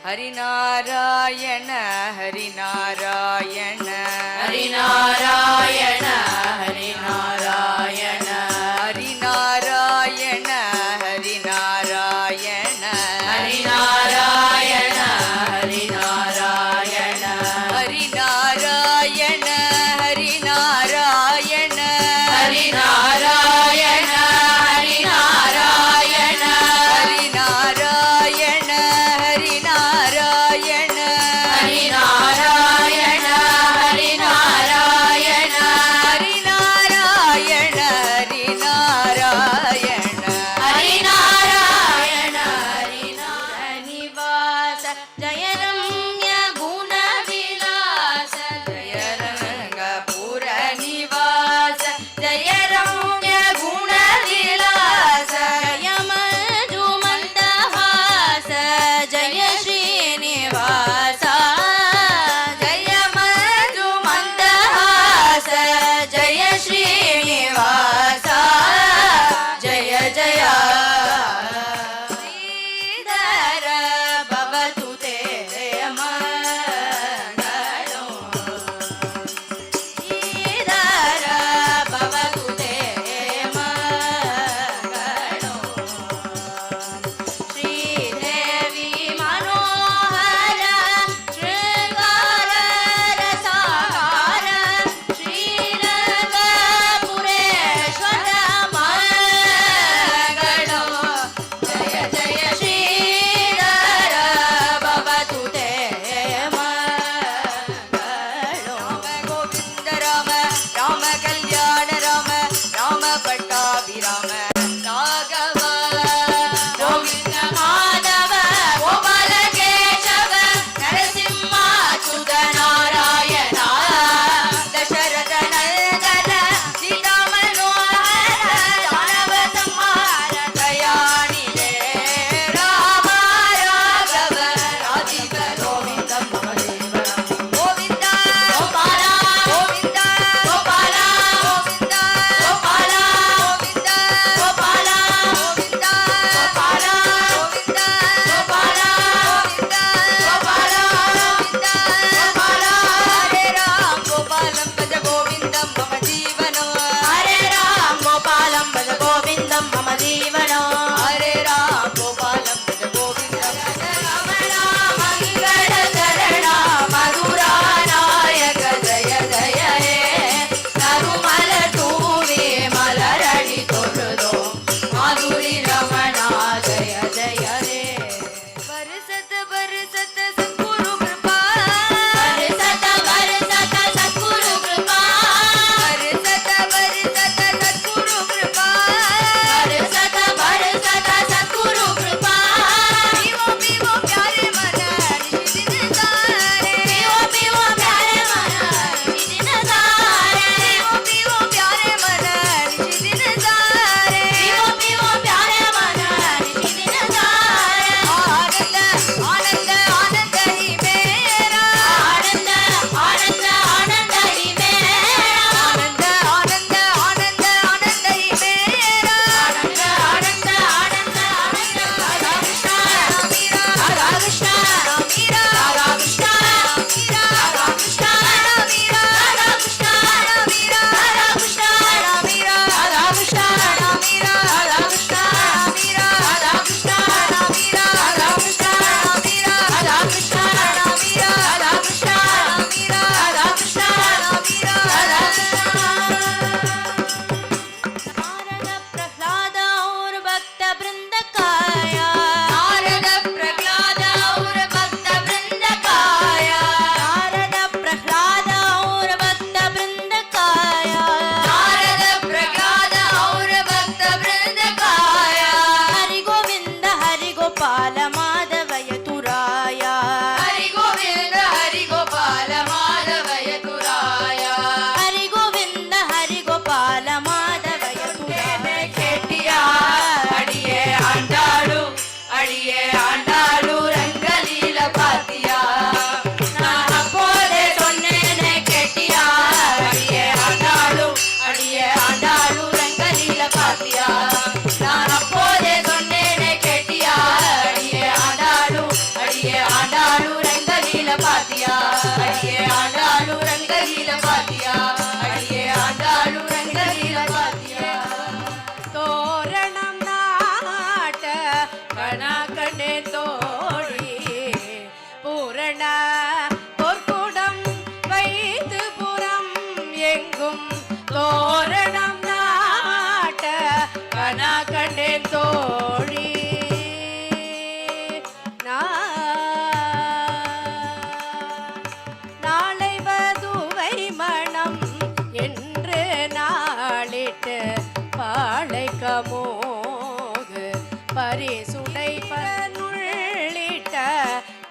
ஹரிநாராயண ஹரிநாராயண ஹரிநாராயண ஹரிநாராயண ஹரிநாராயண ஹரிநாராயண ஹரிநாராயண ஹரிநாராயண ஹரிநாராயண ஹரிநாராயண ஹரிநாராயண ஹரிநாராயண ஹரிநாராயண ஹரிநாராயண ஹரிநாராயண ஹரிநாராயண ஹரிநாராயண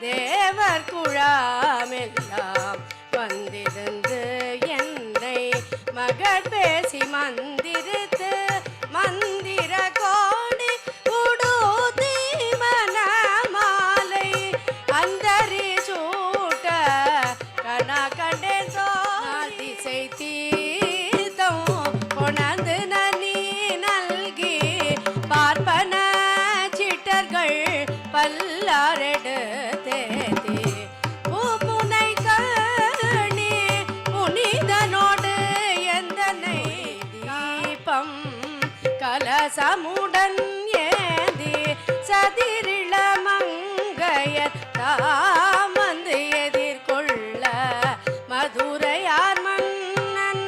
தேவர் குழாமெல்லாம் வந்திருந்து என்னை மகள் பேசி மந்திரித்து மந்திர கோடி உடுத்தி மனமாலை அந்தரி சூட்ட கனா கண்டேன் திசை தீர்த்தம் கொணந்து நனி நல்கி பார்ப்பன சிட்டர்கள் பல்லாரெடுத்தேத்தி பூமுனை கணி புனிதனோடு எந்தனை தீபம் கலசமுடன் ஏந்தி சதிரிள மங்கையர் தாமந்து எதிர்கொள்ள மதுரையார் மன்னன்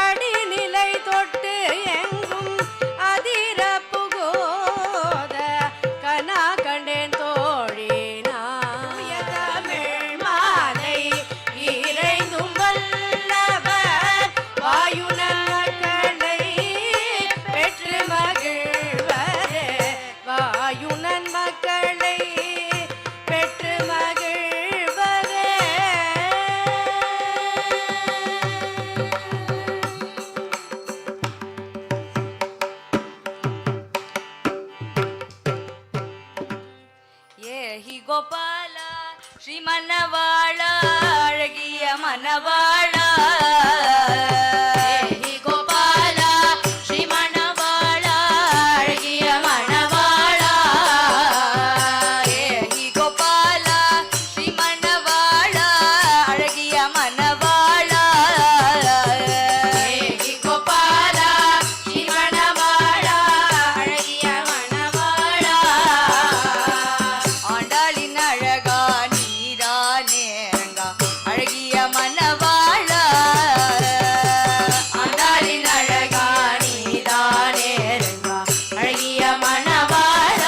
அடிநிலை தொட்டு எங்கும் அதிர புகோத கனா கண்டேன் தோழினா தமிழ் மாலை இறைந்தும் வல்லவர் வாயுனன் மக்களை பெற்று மகிழ்வரே வாயுனன் மக்களை பெற்று மகிழ்வரே. ஏஹி கோபால ஸ்ரீ மணவாள அழகிய மணவாள ஏஹி கோபால ஸ்ரீ மணவாள அழகிய மணவாள ஏஹி கோபால ஸ்ரீ மணவாள அழகிய மணவாள ஏஹி கோபால ஸ்ரீ மணவாள அழகிய மணவாள ஆண்டாளின் அழகா நீரானே ரங்கா அழகிய மணவாள ஆண்டாளின் அழகா நீரானே ரங்கா அழகிய மணவாள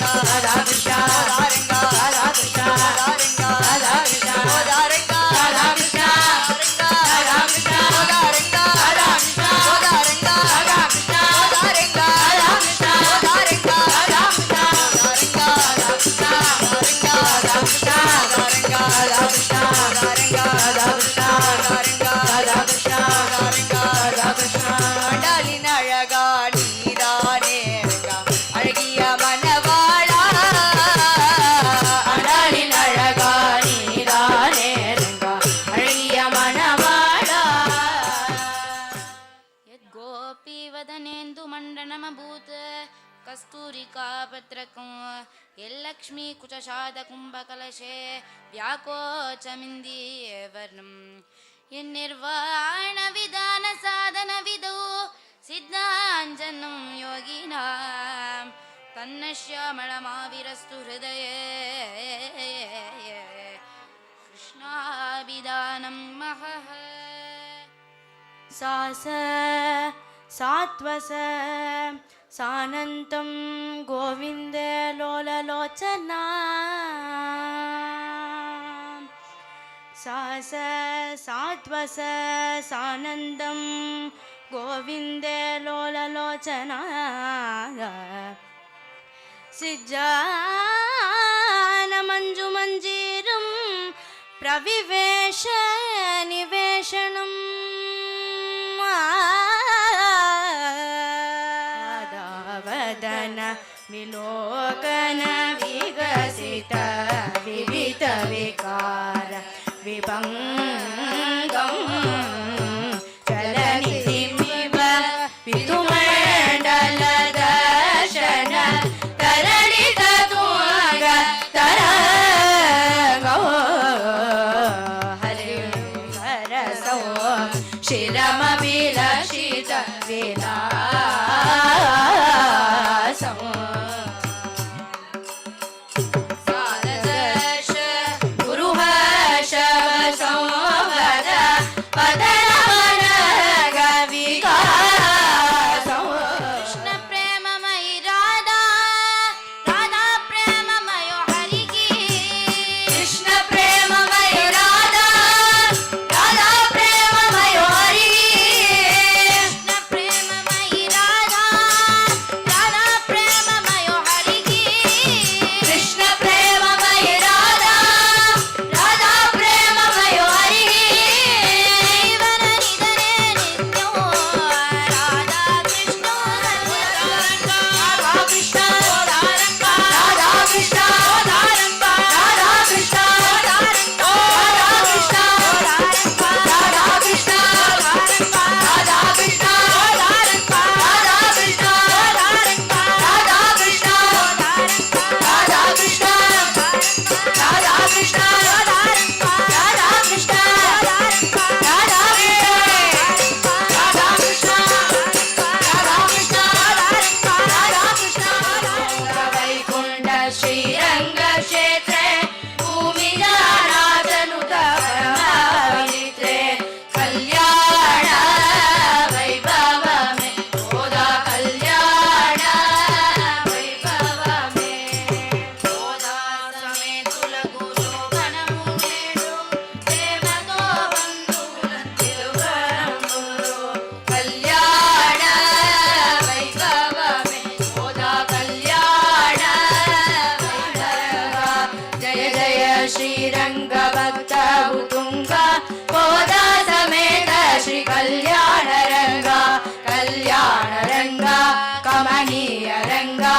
ராதா கிருஷ்ணா ராதா கிருஷ்ணா ராதா கிருஷ்ணா ராதா கிருஷ்ணா ராதா கிருஷ்ணா ராதா கிருஷ்ணா ராதா கிருஷ்ணா ராதா கிருஷ்ணா ராதா கிருஷ்ணா ராதா கிருஷ்ணா ராதா கிருஷ்ணா ராதா கிருஷ்ணா ஆண்டாளின் அழகா நீரானே ரங்கா அழகிய மணவாளா ஆண்டாளின் அழகா நீரானே ரங்கா அழகிய மணவாளா யத்கோபி வதனேந்து மண்டனமபூத் கஸ்தூரிகா பத்ரகம் யல்லக்ஷ்மி குச்சசாத கும்பகலசே வியாகோச்சமிந்தி வர்ணம் எந்நிர்வாண விதான சாதன விதோ சித்தாஞ்சனம் யோகினாம் தன்னஷ்யாமளமாவிரஸ்து ஹிருதயே கிருஷ்ணாபிதானம் மஹः சாச சாத்வச சானந்தம் கோவிந்த லோலலோச்சனா சாச சாத்வச சானந்தம் கோவிந்த லோலலோச்சனா சிஜான மஞ்சு மஞ்சீரம் பிரவிவேஷ நிவேஷனம் வதன விலோகன விகசித விவித விகார விபங்கம் சலநிதிமிவ விதுமண்டல தர்ஷன தரணித துங்க தரங்கோ ஹரி ஹரசோ ಶಿರಮ ವಿಲಕ್ಷಿತ ವಿಲಾಸಂ श्रीरङ्गक्षेत्रे भूमिजानादनुत परमपवित्रे कल्याण वैभव में गोदा कल्याण वैभव में गोदा समेतुलगु शोभनमु नेडु प्रेमतो बंधुकुलंतिलुगरमुरु कल्याण वैभव में गोदा कल्याण वैभव जय जय श्रीरंग भक्त उतुंग गोदा समेत श्री कल्याण रंगा कमनीय रंगा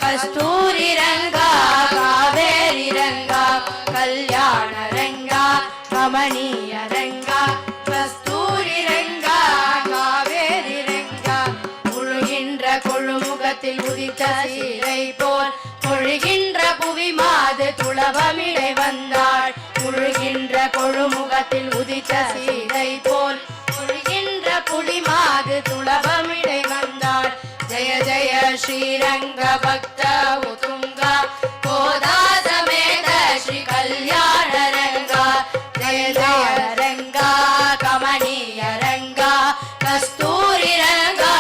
कस्तूरी रंगा कावेरी रंगा कल्याण रंगा कमनीय रंगा कस्तूरी रंगा कावेरी रंगा முழுகின்ற கொழுமுகத்தில் உதித்த சீரை போல் பொழுகின்ற புவி மாது துளவமிடை வந்தாள் முழுகின்ற கொழுமுகத்தில் உதித்த சீரை போல் பொழுகின்ற புலி மாது துளவமிடை வந்தாள் ஜய ஜய ஸ்ரீரங்க பக்த உதுங்கா கோதா சமேத ஸ்ரீ கல்யாண ரங்கா ஜய ஜய ரங்கா கமனீய ரங்கா கஸ்தூரி ரங்கா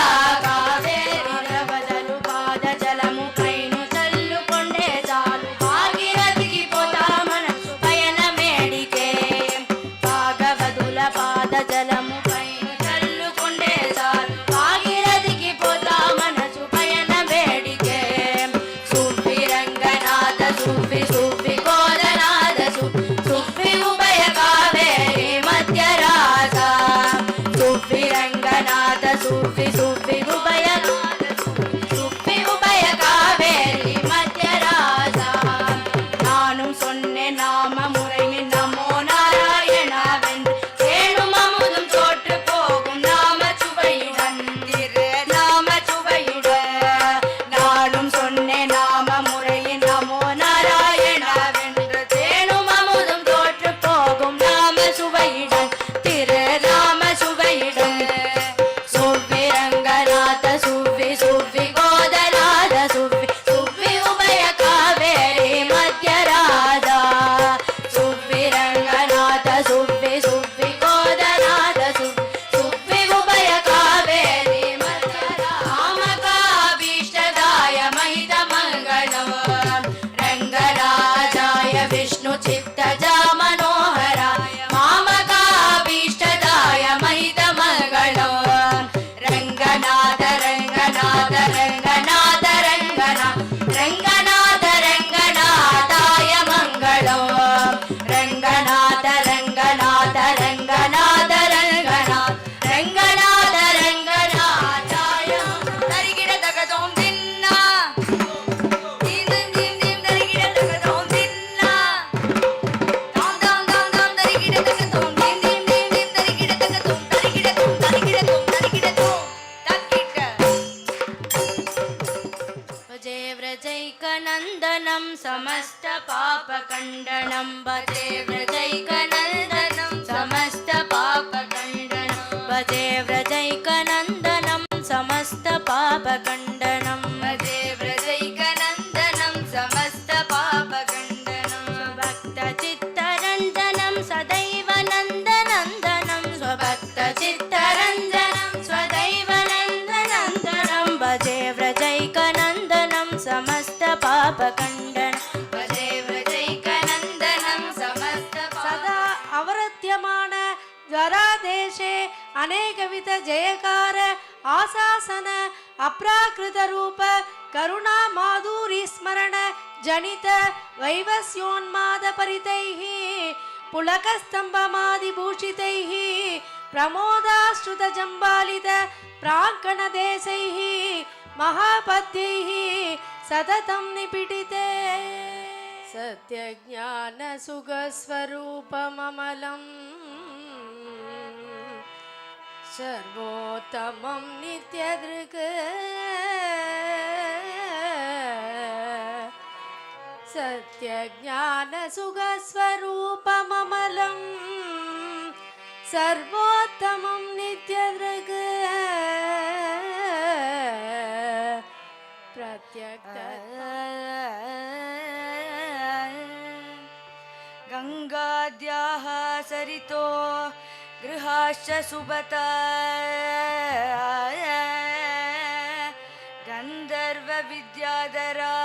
ಕಾವೇರಿ ಬದಲು ಪಾದ ಜಲಮು ಕೈನು ಚಲ್ಲುಕೊಂಡೆ ಸಾಲು ಭಾಗೀರಥಿಗೆ ಪೋತಾ ಮನಸ್ಸು ಪಯನ ಮೇಡಿಕೆ ಭಾಗವದುಲ ಪಾದ ಜಲಮು ಕೈನು ಚಲ್ಲುಕೊಂಡೆ ಸಾಲು ಭಾಗೀರಥಿಗೆ ಪೋತಾ ಮನಸ್ಸು ಪಯನ ಬೇಡಿಕೆ ಸುಬ್ಬಿ ರಂಗನಾಥ ಸುಬ್ಬಿ ಸುಬ್ಬಿ ಕೋಲನಾಥ ಸುಬ್ಬಿ ಉಭಯ ಕಾವೇರಿ ಮಧ್ಯರಾಸ ಸುಬ್ಬಿ ರಂಗನಾಥ ಸುಬ್ಬಿ ಸುಬ್ಬಿ ಉಭಯ சுப்பி உபய காவேரி மத்தியராச நானும் சொன்னேன் நாம முறையில் நமோ நாராயணாவென்று தேனும் அமுதும் தோற்று போகும் நாம சுவையுடன் திரு நாம சுவையுடன் நானும் சொன்னேன் நாம முறையில் நமோ நாராயணாவென்று தேனும் அமுதும் தோற்று போகும் நாம சுவையுடன் திரு நாம சுவையுடன் சுவ்வி ரங்கநாத சுவ்வி சுவ்வி கோதநாத சுவ்வி சுவ்வி உபய காவேரி மத்தியராஜ சுவ்வி ரங்கநாத சுவ்வி சுவ்வி கோதநாத சுவ்வி சுவ்வி உபய காவேரி மத்தியராமகாபீஷ்டதாய மಹಿತ ಮಂಗಳಂ ರಂಗರಾಜಾಯ ವಿಷ್ಣು ಚಿತ್ತಜ ಮನೋಹರಾಯ ಮಾಮಕಾಭೀಷ್ಟದಾಯ ಮಹಿತ ಮಂಗಳಂ ರಂಗನಾಥ ರಂಗನಾಥ ರಂಗನಾಥ ರಂಗನಾಥ ರಂಗನಾಥಾಯ ಮಂಗಳಂ ರಂಗನಾಥ ರಂಗನಾಥ ರಂಗನಾಥ ರಂಗನಾಥ ರಂಗನಾಥಾಯ ತರಿಗಿಡ ತಗದೋಂ ದಿನ್ನ ದಿನ ತರಿಗಿಡ ತಗದೋಂ ದಿನ್ನ தாம் தாம் தாம் தாம் தரிகிட தகதோம் தீம் தீம் தீம் தீம் தரிகிட தகதோம் தரிகிட தோம் தரிகிட தோம் தரிகிட தோம் தக்கிட்ட भजे व्रजैकनन्दनं समस्त पापखण्डनं भजे व्रजैकनन्दनं समस्त पापखण्डनं भजे व्रजैकनन्दनं समस्त पापखण्डनं भजे व्रजैकनन्दनं समस्त पापखण्डनं भक्तचित्तरञ्जनं सदैव नन्दनन्दनं स्वभक्तचित्तरञ्जनं स्वदैव नन्दनन्दनं भजे व्रजैकनन्दनं समस्त पापखण्डनं भजे व्रजैकनन्दनं समस्त ಸದಾ ಅವರತ್ಯಮಾನ ಜ್ವರಾದೇಶೆ ಅನೇಕವಿಧ ಜಯಕಾರ ಆಸಾಸನ ಅಪ್ರಾಕೃತ ರೂಪ ಕರುಣಾ ಮಾಧುರಿ ಸ್ಮರಣ ಜನಿತ ವೈವಸ್ಯೋನ್ಮಾದ ಪರಿತೈಃ पुलकस्तम्भमादिभूषितैः प्रमोदाश्रुतजम्बालित प्राङ्गणदेशैः महापद्यैः सततं निपीडिते सत्यज्ञानसुखस्वरूपममलं सर्वोत्तमं नित्यदृक् सत्यज्ञानसुखस्वरूपममलं सर्वोत्तमं नित्यदृक् प्रत्यक्ष गङ्गाद्याः सरितो गृहाश्च सुबता गन्धर्वविद्याधरा